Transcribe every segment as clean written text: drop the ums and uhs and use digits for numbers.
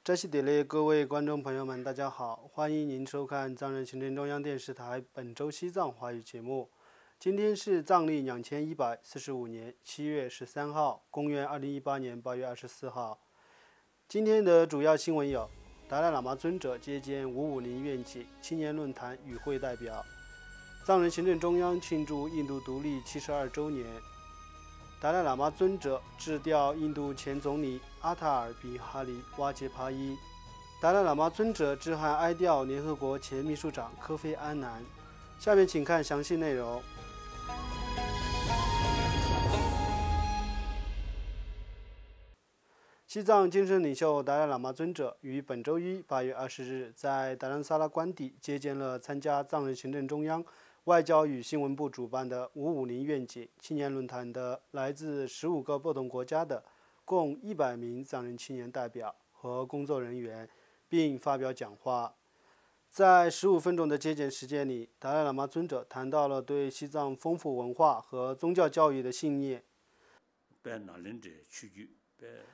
扎西德勒各位观众朋友们，大家好，欢迎您收看藏人行政中央电视台本周西藏华语节目。今天是藏历2145年7月13号，公元2018年8月24号。今天的主要新闻有：达赖喇嘛尊者接见550愿景青年论坛与会代表；藏人行政中央庆祝印度独立72周年；达赖喇嘛尊者致吊印度前总理阿塔尔比哈里哇杰帕伊；达赖喇嘛尊者致函哀悼联合国前秘书长科菲安南。下面请看详细内容。西藏精神领袖达赖喇嘛尊者于本周一8月20日在达兰萨拉官邸接见了参加藏人行政中央外交与新闻部主办的550愿景青年论坛的来自15个不同国家的共100名藏人青年代表和工作人员，并发表讲话。在15分钟的接见时间里，达赖喇嘛尊者谈到了对西藏丰富文化和宗教教育的信念。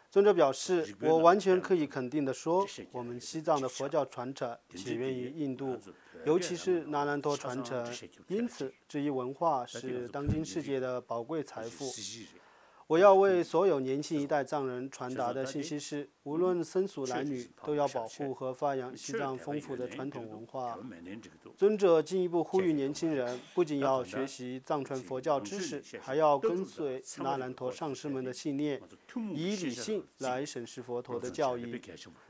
尊者表示，我完全可以肯定地说，我们西藏的佛教传承起源于印度，尤其是那兰陀传承，因此这一文化是当今世界的宝贵财富。我要为所有年轻一代藏人传达的信息是，无论僧俗男女，都要保护和发扬西藏丰富的传统文化。尊者进一步呼吁年轻人，不仅要学习藏传佛教知识，还要跟随那兰陀上师们的信念，以理性来审视佛陀的教义。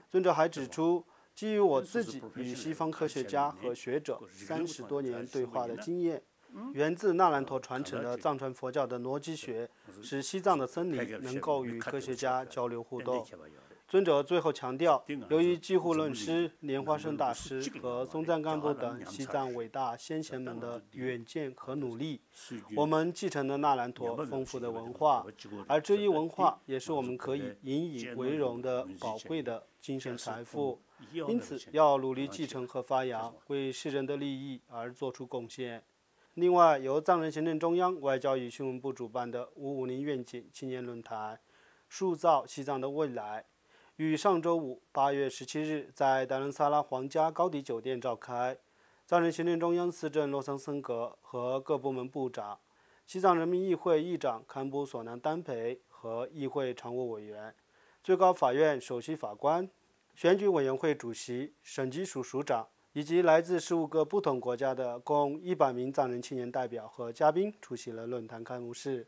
尊者还指出，基于我自己与西方科学家和学者30多年对话的经验，源自那兰陀传承的藏传佛教的逻辑学，使西藏的僧侣能够与科学家交流互动。尊者最后强调，由于济护论师、莲花生大师和松赞干布等西藏伟大先贤们的远见和努力，我们继承了那兰陀丰富的文化，而这一文化也是我们可以引以为荣的宝贵的精神财富。因此，要努力继承和发扬，为世人的利益而做出贡献。另外，由藏人行政中央外交与新闻部主办的550愿景青年论坛，塑造西藏的未来，于上周五8月17日在达兰萨拉皇家高迪酒店召开。藏人行政中央司政洛桑森格和各部门部长、西藏人民议会议长堪布索南丹培和议会常务委员、最高法院首席法官、选举委员会主席、省级署署长以及来自15个不同国家的共100名藏人青年代表和嘉宾出席了论坛开幕式。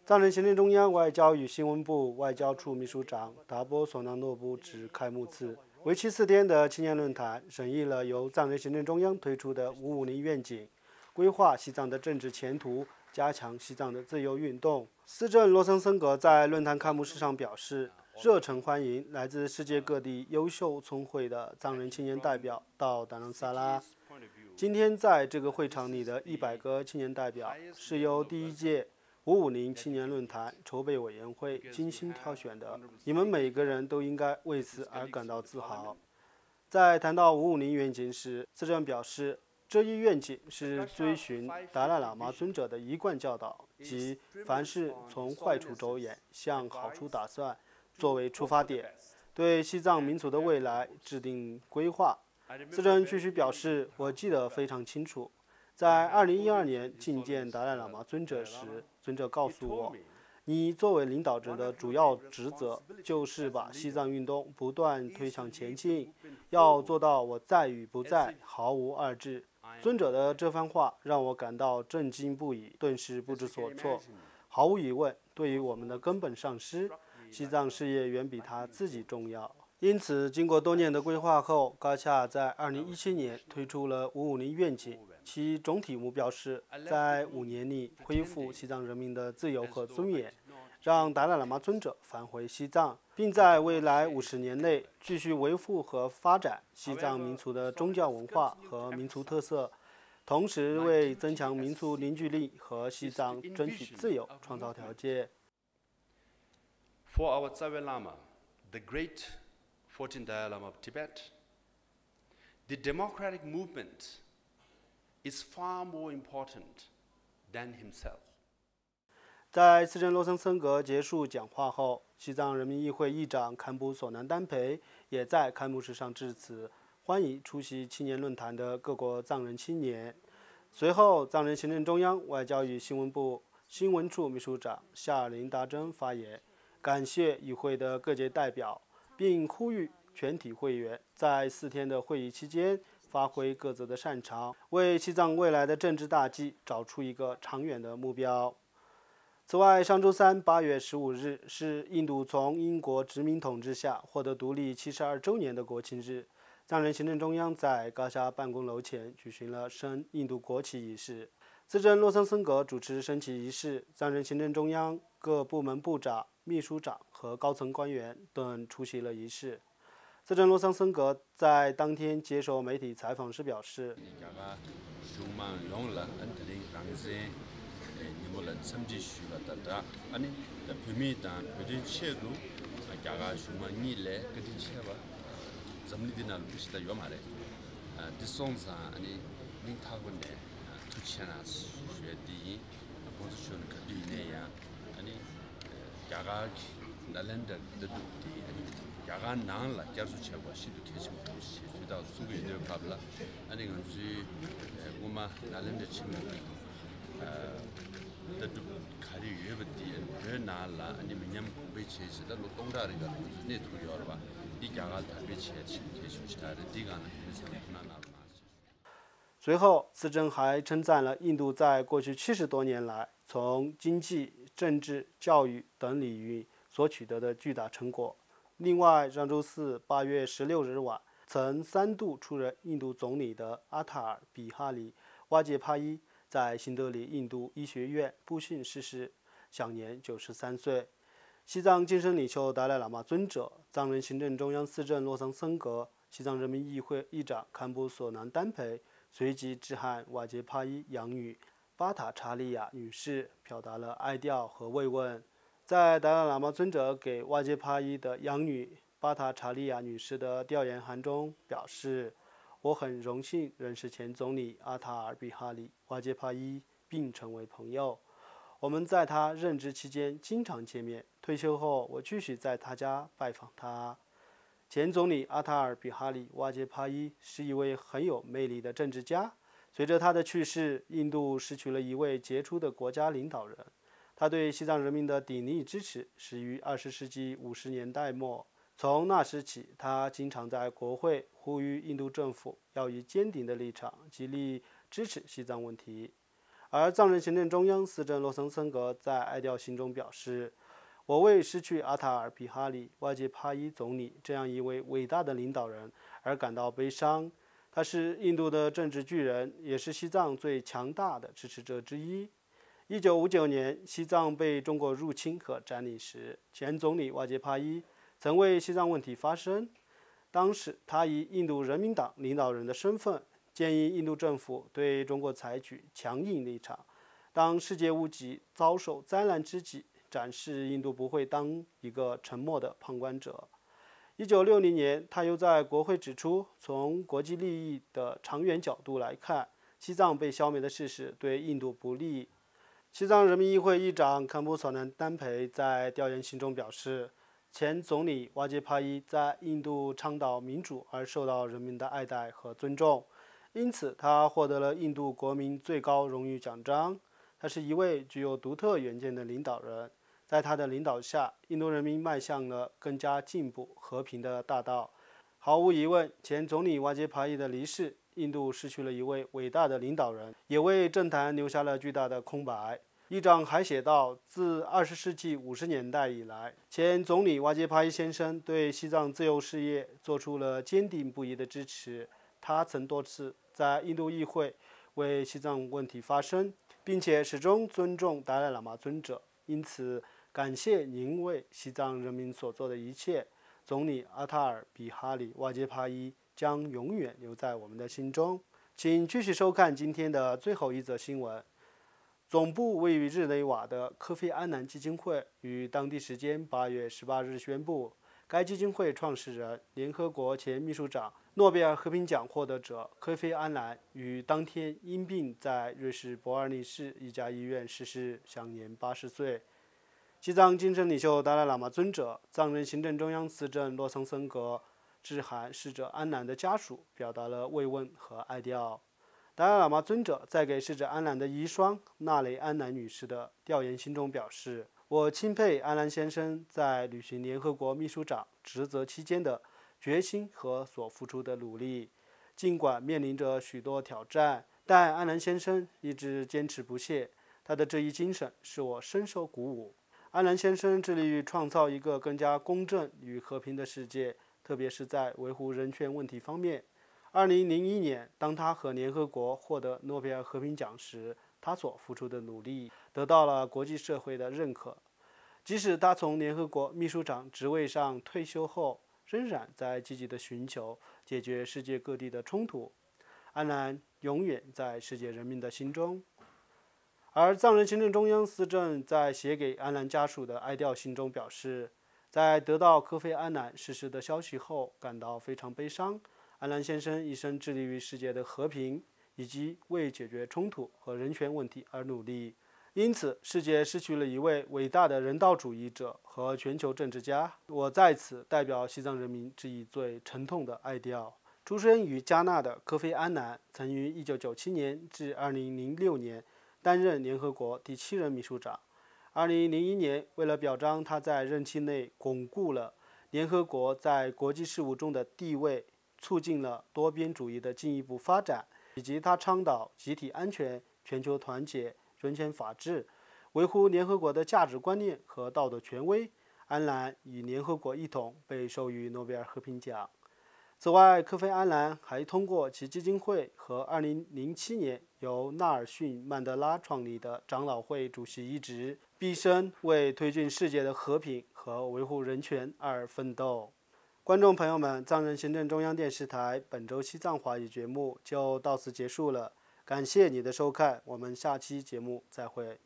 藏人行政中央外交与新闻部外交处秘书长达波索纳诺布致开幕词。为期4天的青年论坛审议了由藏人行政中央推出的550愿景，规划西藏的政治前途，加强西藏的自由运动。司政洛桑森格在论坛开幕式上表示，热诚欢迎来自世界各地优秀聪慧的藏人青年代表到达兰萨拉。今天在这个会场里的100个青年代表，是由第1届550青年论坛筹备委员会精心挑选的，你们每个人都应该为此而感到自豪。在谈到550愿景时，司政表示，这一愿景是追寻达赖喇嘛尊者的一贯教导，即凡事从坏处着眼，向好处打算，作为出发点，对西藏民族的未来制定规划。司政继续表示，我记得非常清楚，在2012年觐见达赖喇嘛尊者时，尊者告诉我，你作为领导者的主要职责就是把西藏运动不断推向前进，要做到我在与不在毫无二致。尊者的这番话让我感到震惊不已，顿时不知所措。毫无疑问，对于我们的根本上师，西藏事业远比他自己重要。因此，经过多年的规划后，高恰在2017年推出了550愿景，其总体目标是在5年里恢复西藏人民的自由和尊严，让达赖喇嘛尊者返回西藏，并在未来50年内继续维护和发展西藏民族的宗教文化和民族特色，同时为增强民族凝聚力和西藏争取自由创造条件。For our Tsawe Lama, the great 14th Dalai Lama of Tibet, the democratic movement is far more important than himself. 在斯珍罗森森格结束讲话后，西藏人民议会议长堪布索南丹培也在开幕式上致辞，欢迎出席青年论坛的各国藏人青年。随后，藏人行政中央外交与新闻部新闻处秘书长夏尔林达珍发言，感谢与会的各界代表，并呼吁全体会员在4天的会议期间发挥各自的擅长，为西藏未来的政治大计找出一个长远的目标。此外，上周三8月15日是印度从英国殖民统治下获得独立72周年的国庆日。藏人行政中央在嘎沙办公楼前举行了升印度国旗仪式，斯珍洛森森格主持升旗仪式，藏人行政中央各部门部长、秘书长和高层官员等出席了仪式。斯珍洛森森格在当天接受媒体采访时表示，zamlidinal bishda yomare disonza ani ningtagunne tuchana shwedi position kadine ya ani yaga nalenda dedukti ani yaga nangla jarsu chegwa shidu kechim shida sugu de kabla ani ngunzi guma nalenda chimu deduk khari yebdi en nala ani minyam beche shida lo tongdariga ne tu yorba随后，斯珍还称赞了印度在过去70多年来从经济、政治、教育等领域所取得的巨大成果。另外，上周四8月16日晚，曾3度出任印度总理的阿塔尔·比哈里·瓦杰帕伊在新德里印度医学院不幸逝世，享年93岁。西藏精神领袖达赖喇嘛尊者、藏人行政中央司政洛桑森格、西藏人民议会议长堪布索南丹培随即致函瓦杰帕伊养女巴塔查利亚女士，表达了哀悼和慰问。在达赖喇嘛尊者给瓦杰帕伊的养女巴塔查利亚女士的调研函中表示，我很荣幸认识前总理阿塔尔·比哈里·瓦杰帕伊，并成为朋友。我们在他任职期间经常见面，退休后我继续在他家拜访他。前总理阿塔尔·比哈里·瓦杰帕伊是一位很有魅力的政治家。随着他的去世，印度失去了一位杰出的国家领导人。他对西藏人民的鼎力支持始于20世纪50年代末。从那时起，他经常在国会呼吁印度政府要以坚定的立场极力支持西藏问题。而藏人行政中央司政洛桑森格在哀悼信中表示，我为失去阿塔尔·比哈里·瓦杰帕伊总理这样一位伟大的领导人而感到悲伤。他是印度的政治巨人，也是西藏最强大的支持者之一。1959年，西藏被中国入侵和占领时，前总理瓦杰帕伊曾为西藏问题发声。当时，他以印度人民党领导人的身份，建议印度政府对中国采取强硬立场，当世界屋脊遭受灾难之际，展示印度不会当一个沉默的旁观者。1960年，他又在国会指出，从国际利益的长远角度来看，西藏被消灭的事实对印度不利。西藏人民议会议长堪布索南丹培在调研信中表示，前总理瓦杰帕伊在印度倡导民主而受到人民的爱戴和尊重。因此，他获得了印度国民最高荣誉奖章。他是一位具有独特远见的领导人，在他的领导下，印度人民迈向了更加进步、和平的大道。毫无疑问，前总理瓦杰帕伊的离世，印度失去了一位伟大的领导人，也为政坛留下了巨大的空白。议长还写道，自20世纪50年代以来，前总理瓦杰帕伊先生对西藏自由事业做出了坚定不移的支持。他曾多次在印度议会为西藏问题发声，并且始终尊重达赖喇嘛尊者。因此，感谢您为西藏人民所做的一切。总理阿塔尔·比哈里·瓦杰帕伊将永远留在我们的心中。请继续收看今天的最后一则新闻。总部位于日内瓦的科菲安南基金会于当地时间8月18日宣布，该基金会创始人、联合国前秘书长、诺贝尔和平奖获得者科菲·安南于当天因病在瑞士伯尔尼市一家医院逝世，享年80岁。西藏精神领袖达赖喇嘛尊者、藏人行政中央司政洛桑森格致函逝者安南的家属，表达了慰问和哀悼。达赖喇嘛尊者在给逝者安南的遗孀纳雷安南女士的调研信中表示：“我钦佩安南先生在履行联合国秘书长职责期间的决心和所付出的努力。尽管面临着许多挑战，但安南先生一直坚持不懈。他的这一精神使我深受鼓舞。安南先生致力于创造一个更加公正与和平的世界，特别是在维护人权问题方面。2001年，当他和联合国获得诺贝尔和平奖时，他所付出的努力得到了国际社会的认可。即使他从联合国秘书长职位上退休后，仍然在积极地寻求解决世界各地的冲突。安南永远在世界人民的心中。”而藏人行政中央司政在写给安南家属的哀悼信中表示，在得到科菲·安南逝世的消息后，感到非常悲伤。安南先生一生致力于世界的和平，以及为解决冲突和人权问题而努力。因此，世界失去了一位伟大的人道主义者和全球政治家。我在此代表西藏人民致以最沉痛的哀悼。出生于加纳的科菲·安南，曾于1997年至2006年担任联合国第7任秘书长。2001年，为了表彰他在任期内巩固了联合国在国际事务中的地位，促进了多边主义的进一步发展，以及他倡导集体安全、全球团结、人权法治，维护联合国的价值观念和道德权威，安南与联合国一同被授予诺贝尔和平奖。此外，科菲·安南还通过其基金会和2007年由纳尔逊·曼德拉创立的长老会主席一职，毕生为推进世界的和平和维护人权而奋斗。观众朋友们，藏人行政中央电视台本周西藏华语节目就到此结束了，感谢你的收看，我们下期节目再会。